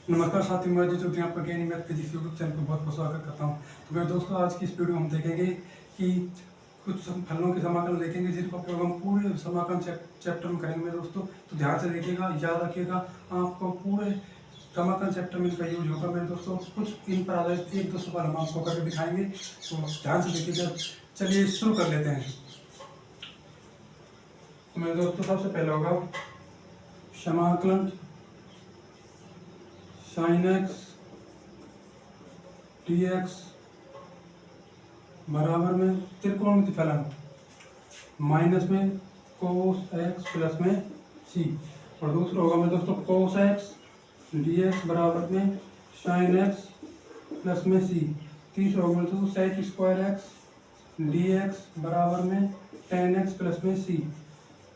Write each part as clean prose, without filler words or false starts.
नमस्कार साथियों, मैं जो कि आपका ज्ञानी मैथ फिजिक्स यूट्यूब चैनल पर बहुत बहुत स्वागत करता हूं। तो मेरे दोस्तों, आज की इस वीडियो में हम देखेंगे कि कुछ फलनों के समाकलन देखेंगे जिनका उपयोग हम पूरे समाकलन चैप्टर में करेंगे मेरे दोस्तों। तो ध्यान से देखिएगा, याद रखिएगा, आपको पूरे समाकलन चैप्टर में इनका यूज होगा मेरे दोस्तों। कुछ इन पर आधारित एक दो सवाल हम आपको करके दिखाएंगे, तो ध्यान से देखिएगा। चलिए शुरू कर लेते हैं। तो मेरे दोस्तों, सबसे पहले होगा समाकलन साइन एक्स डी एक्स बराबर में त्रिकोणमिति फलन माइनस में कोस एक्स प्लस में सी। और दूसरा होगा मेरे दोस्तों कोस एक्स डी एक्स बराबर में साइन एक्स प्लस में सी। तीसरा होगा मेरे दोस्तों sec square x d x बराबर में टेन एक्स प्लस में सी।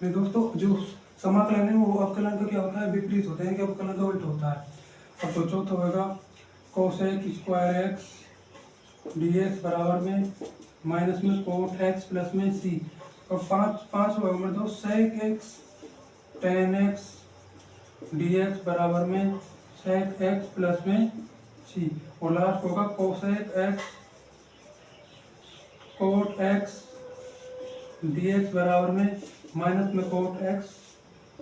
मेरे दोस्तों, जो समाकलन है वो अवकलन का क्या होता है, विपरीत होते हैं कि अवकलन का उल्टा होता है। अब तो चौथा होगा cosec square x d x बराबर में माइनस में कोट एक्स प्लस में सी। और पाँच होगा मेरे दोस्त sec x tan x d x बराबर में सेक एक्स प्लस में सी। और लास्ट होगा cosec x cot x d x बराबर में माइनस में कोट एक्स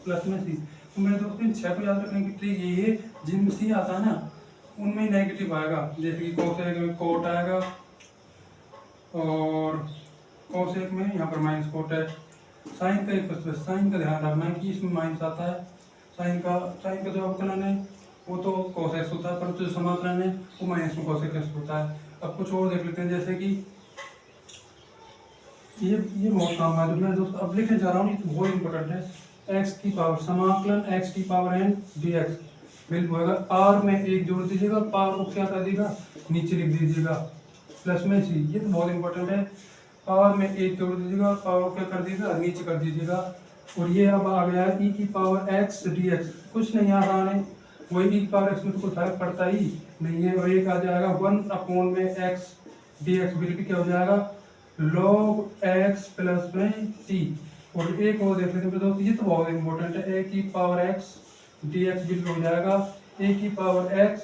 प्लस में सी। तो मेरे दोस्तों, इन छह को याद रखने की ट्रिक ये है, जिनमें सी आता है ना उनमें नेगेटिव आएगा। जैसे कि कोसेक में कोट आएगा और कोसेक में यहाँ पर माइनस कोट है। साइन का एक प्लस, साइन का ध्यान रखना है कि इसमें माइनस आता है। साइन का जो अवकलन है वो तो कोस एक्स होता है, परंतु जो समाकलन है वो माइनस में कोसेक एक्स होता है। अब कुछ और देख लेते हैं, जैसे कि ये बहुत काम है मैं दोस्तों अब लिखने जा रहा हूँ, ये तो बहुत इंपॉर्टेंट है। एक्स की पावर समाकलन एक्स की पावर एन डी एक्स बिल्कुल होगा। पावर में एक जोड़ दीजिएगा, पावर को क्या कर दीजिएगा नीचे लिख दीजिएगा प्लस में सी। ये तो बहुत इंपॉर्टेंट है। पावर में एक जोड़ दीजिएगा, पावर को क्या कर दीजिएगा नीचे कर दीजिएगा। और ये अब आ गया ई की पावर एक्स डी एक्स। कुछ नहीं आसान है, वही ई की पावर एक्स में तो कोई फर्क पड़ता ही नहीं है। और एक आ जाएगा वन अपॉन में एक्स डी एक्स बिल्कुल क्या हो जाएगा log x प्लस में c। और एक और देख लेते हैं दोस्तों, ये तो बहुत इंपॉर्टेंट है। a की पावर x dx बिल्कुल हो जाएगा a की पावर x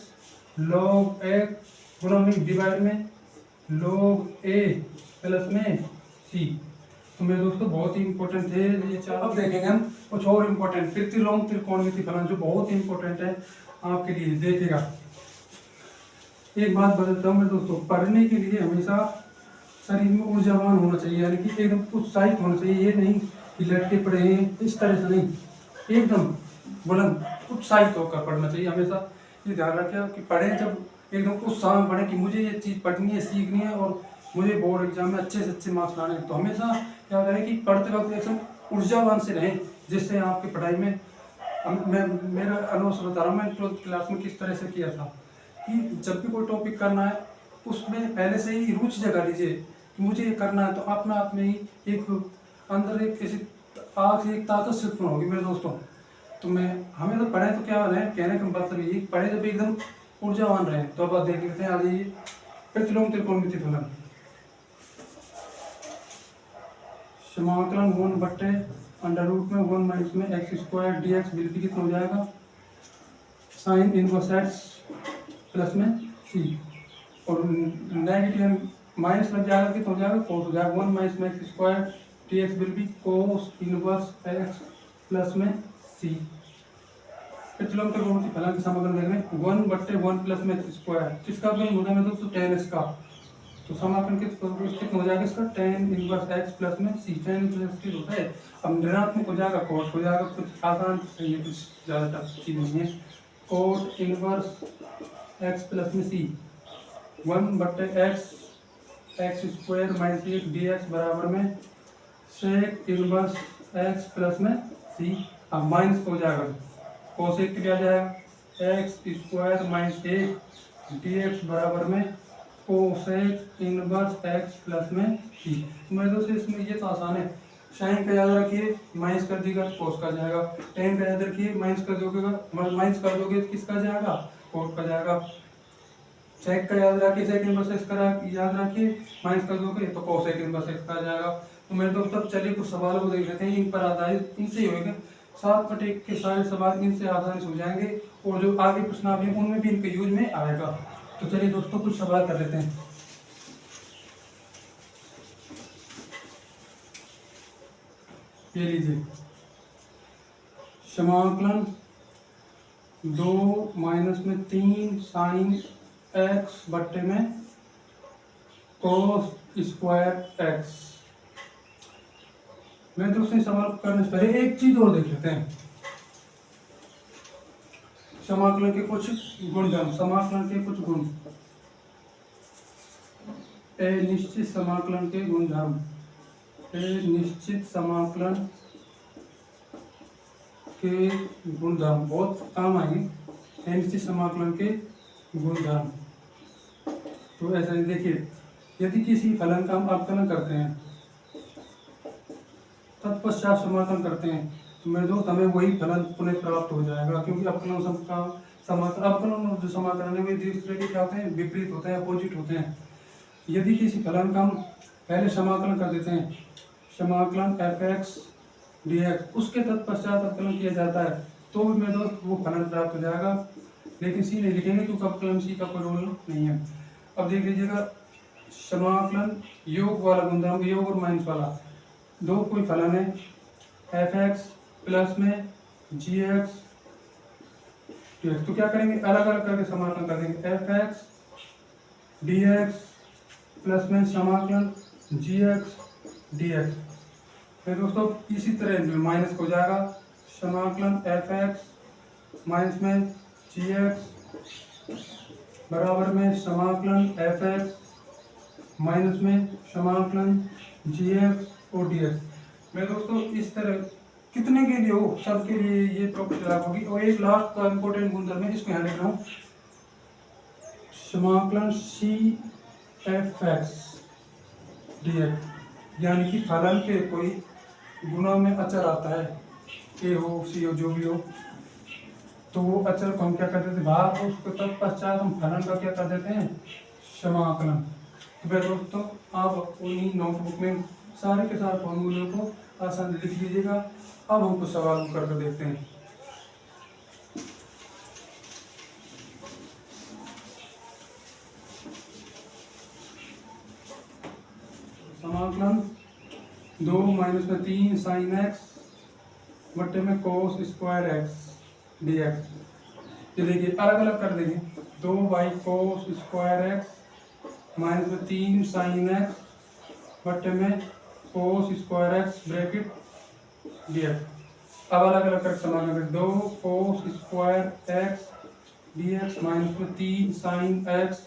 log x गुणा में डिवाइड में log a प्लस में c। तो मेरे दोस्तों बहुत ही इंपॉर्टेंट है ये चार। अब देखेंगे हम कुछ और इंपॉर्टेंट प्रतिलोम त्रिकोणमिति फलन जो बहुत इंपॉर्टेंट है आपके लिए। देखिएगा, एक बात बताता हूँ मेरे दोस्तों, पढ़ने के लिए हमेशा शरीर में ऊर्जावान होना चाहिए, यानी कि एकदम उत्साहित होना चाहिए। ये नहीं कि लटके पड़े हैं, इस तरह से नहीं, एकदम बुलंद उत्साहित होकर पढ़ना चाहिए हमेशा। ये ध्यान रखें कि पढ़ें जब एकदम उत्साह में पढ़ें कि मुझे ये चीज़ पढ़नी है, सीखनी है और मुझे बोर्ड एग्जाम में अच्छे से अच्छे मार्क्स लाने हैं। तो हमेशा क्या करें कि पढ़ते वक्त एकदम ऊर्जावान से रहें, जिससे आपकी पढ़ाई में मैं मेरा अनुभव बता रहा हूँ। मैं 12th क्लास में किस तरह से किया था कि जब भी कोई टॉपिक करना है उसमें पहले से ही रुचि जगा लीजिए कि मुझे ये करना है। तो अपना आप में ही एक अंदर एक ऐसी आग से एक ताकत से उत्पन्न होगी मेरे दोस्तों। तो मैं हमें तो पढ़े तो क्या रहे, कहने का मतलब ये पढ़े जब एकदम ऊर्जावान रहे। तो अब आप देख लेते हैं, आ जाइए प्रतिलोम त्रिकोणमिति फलन। समाकलन 1/√में 1 माइनस में एक्स स्क्वायर डी एक्स बिल्कुल कितना हो जाएगा साइन इनवर्स एक्स प्लस में सी। और नेगेटिव माइनस लग जाएगा कितना हो जाएगा कोस हो जाएगा 1 माइनस में x square D x will be cos inverse x plus में सी। प्रतिलोम त्रिकोणमिति फलन के समाकलन देख रहे हैं 1/1 प्लस में एक्स स्क्वायर, किसका गुणन होता है मेरे दोस्तों tan x का। तो समाकलन कितना हो जाएगा इसका tan इनवर्स एक्स प्लस में सी। tan इनवर्स एक्स होता है, अब ऋणात्मक हो जाएगा कोस हो जाएगा। कुछ आसान सही है, कुछ ज़्यादा टफ चीज़ नहीं है। कोस इनवर्स एक्स प्लस में सी 1/x एक्स स्क्वायर माइनस एक डी एक्स बराबर में सेक इनवर्स एक्स प्लस में सी। अब माइनस हो जाएगा कोसेक क्या जाएगा एक्स स्क्वायर माइनस एक डी एक्स बराबर में कोसेक इनवर्स एक्स प्लस में सी। मेरे दोस्तों इसमें ये तो आसान है। साइन का याद रखिए, माइनस कर दीजिएगा तो कोस का जाएगा। टेन का याद रखिए, माइनस कर दोगे तो किसका जाएगा कोट का जाएगा। सेक का याद रखिए, सेक इनवर्स एक्स का याद रखिए, माइनस कर दोगे तो कोसेक इनवर्स एक्स का जाएगा। तो मेरे दोस्तों चलिए कुछ सवालों को देख लेते हैं, इन पर आधारित इनसे ही होगा 7/1 के सारे सवाल इनसे आसानी से हो जाएंगे और जो आगे प्रश्नावली है उनमें भी इनके यूज में आएगा। तो चलिए दोस्तों कुछ सवाल कर लेते हैं। ये लीजिए, समाकलन 2 - 3 साइन एक्स बट्टे में कोस स्क्वायर एक्स। मैं दोस्तों सवाल करने से पहले एक चीज और देख लेते हैं, समाकलन के कुछ गुणधर्म, समाकलन के कुछ गुण, ए निश्चित समाकलन के गुणधर्म, ए निश्चित समाकलन के गुणधर्म बहुत काम आएंगे। ए निश्चित समाकलन के गुणधर्म तो ऐसा ही देखिए, यदि किसी फलन का हम अवकलन करते हैं तत्पश्चात समाकलन करते हैं तो मेरे दोस्त हमें वही फलन पुनः प्राप्त हो जाएगा, क्योंकि अवकलन का समाकलन, अवकलन और जो समाकलन है वे दूसरे के क्या होते हैं, विपरीत होते हैं, अपोजिट होते हैं। यदि किसी फलन का हम पहले समाकलन कर देते हैं, समाकलन f(x) dx, उसके तत्पश्चात अवकलन किया जाता है तो मेरे दोस्त वो फलन प्राप्त हो जाएगा, लेकिन सी नहीं लिखेंगे क्योंकि अवकलन सी का कोई रोल नहीं है। अब देख लीजिएगा, समाकलन योग वाला गुणधर्म, योग और माइनस वाला, दो कोई फलन है f(x) प्लस में gx dx, तो क्या करेंगे, अलग अलग करके समाकलन कर देंगे, f(x) dx प्लस में समाकलन gx dx। फिर दोस्तों इसी तरह माइनस हो जाएगा, समाकलन f(x) माइनस में gx बराबर में समाकलन f(x) माइनस में समाकलन gx और dx। मैं दोस्तों इस तरह कितने के लिए हो, सबके लिए ये प्रॉपर्टी लागू होगी। और एक लास्ट का इंपॉर्टेंट गुणधर्म है, इसको यहाँ लिख रहा हूँ, समाकलन c(f(x) dx, यानी कि फलन के कोई गुणा में अचर आता है, ए हो सी हो जो भी हो, तो वो अचर को हम क्या कर देते हैं बाहर, और उसके तत्पश्चात हम फलन का क्या कर देते हैं, समाकलन। तो दोस्तों आप उन्हीं नोटबुक में सारे के सारे फॉर्मूले को आसानी लिख लीजिएगा। अब हम कुछ सवाल करके देखते हैं। समाकलन 2 - 3 साइन एक्स बट्टे में कोस स्क्वायर एक्स dx। ये देखिए अलग अलग कर देंगे, 2/कोस स्क्वायर एक्स माइनस में 3 साइन एक्स बट्टे में cos square x bracket dx। अब अलग अलग करके समाकलन करें, 2 cos square x dx minus में 3 sine x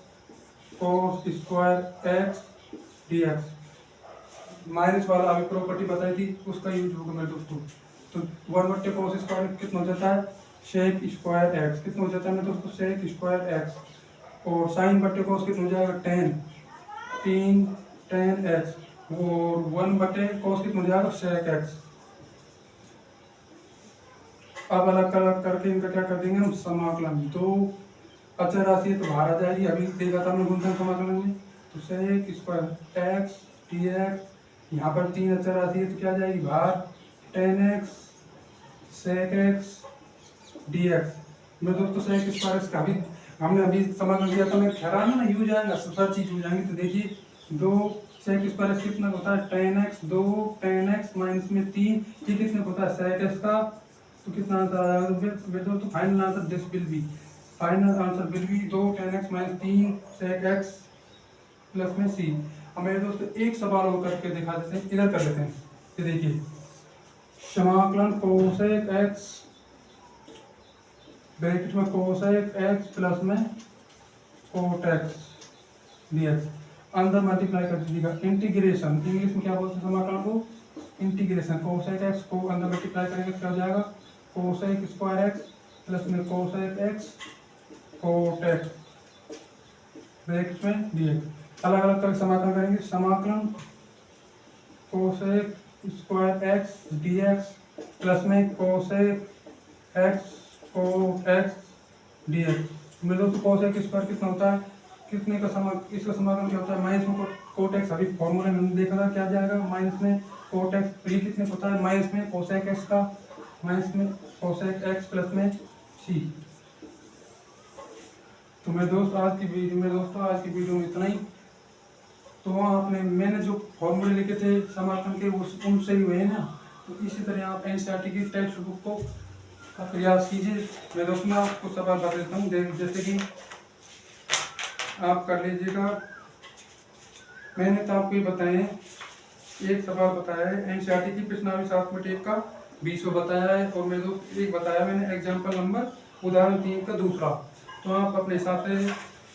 cos square x dx। Minus वाला अभी प्रॉपर्टी बताई थी, उसका यूज होगा मेरे दोस्तों। तो 1/कोस स्क्वायर कितना हो जाता है, सेक स्क्वायर एक्स, कितना हो जाता है मेरे दोस्तों, सेक स्क्वायर एक्स, और साइन बट्टे कोस कितना हो जाएगा, 3 tan एक्स, और 1/कोस कितना हो जाएगा, सेक एक्स। अब अलग अलग करके इनका क्या कर देंगे हम, समाकलन। दो अचर राशि है तो बाहर आ जाएगी, अभी देखा था हमने गुणधर्म समाकलन में, तो सेक स्क्वायर एक्स dx, यहाँ पर 3 अचर राशि है तो क्या जाएगी बाहर, tan x sec x dx। मैं दोस्तों सेक स्क्वायर एक्स का भी हमने अभी समाकलन किया था, मैं ठहराना ना यूज आएगा, सब चीज हो जाएंगी। तो देखिए 2 सेक स्क्वायर एक्स कितना होता है, tan x, 2 tan x minus में 3, ये कितने होता है सेक एक्स का, तो कितना आंसर आ जाएगा, तो फिर दोस्तों final answer this will be, final answer will be 2 tan x minus 3 sec x plus में सी। अब मेरे दोस्तों एक सवाल और करके दिखा देते हैं, इधर कर लेते हैं। ये देखिए समाकलन कोसेक एक्स ब्रैकेट में कोसेक एक्स प्लस में कोट एक्स dx, अंदर मल्टीप्लाई कर दीजिएगा, इंटीग्रेशन, इंग्लिश में क्या बोलते हैं समाकलन को, इंटीग्रेशन। कोसेक एक्स को अंदर मल्टीप्लाई करेंगे क्या हो जाएगा, कोसेक स्क्वायर एक्स प्लस में cosec x cot x bracket में dx। अलग अलग करके समाकलन करेंगे, समाकलन cosec square x dx plus में cosec x cot x dx। मेरे दोस्तों कोसेक स्क्वायर कितना होता है, कितने का इसका समाकलन क्या होता है, माइनस में कोट एक्स, अभी फॉर्मूला में देखा था क्या जाएगा, माइनस में कोट एक्स, ये कितने होता है, माइनस में कोसेक एक्स का माइनस में कोसेक एक्स प्लस में सी। तो मैं दोस्त आज की वीडियो में इतना ही। तो वहाँ आपने मैंने जो फॉर्मूले लिखे थे समाकलन के वो उनसे ही हुए हैं ना। तो इसी तरह आप एनसीईआरटी की टेक्स्ट बुक को का प्रयास कीजिए। मैं दोस्तों आपको सवाल बता देता हूँ, जैसे कि आप कर लीजिएगा। मैंने तो आपको ये बताए हैं, एक सवाल बताया है एनसीईआरटी की प्रश्नावली 7.1 का 20 बताया है, और मैं एक बताया मैंने एग्जाम्पल नंबर उदाहरण 3 का दूसरा। तो आप अपने हिसाब से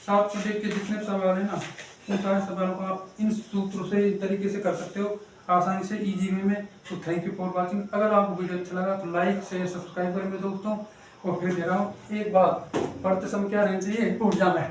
7.1 के जितने सवाल है ना, उन सारे सवालों को आप इन सूत्रों से इस तरीके से कर सकते हो आसानी से, इजी वे में। तो थैंक यू फॉर वाचिंग। अगर आपको वीडियो अच्छा लगा तो लाइक शेयर सब्सक्राइब करें मेरे दोस्तों। और फिर दे रहा हूँ एक बात, पढ़ते समय क्या रहना चाहिए, ऊर्जा में।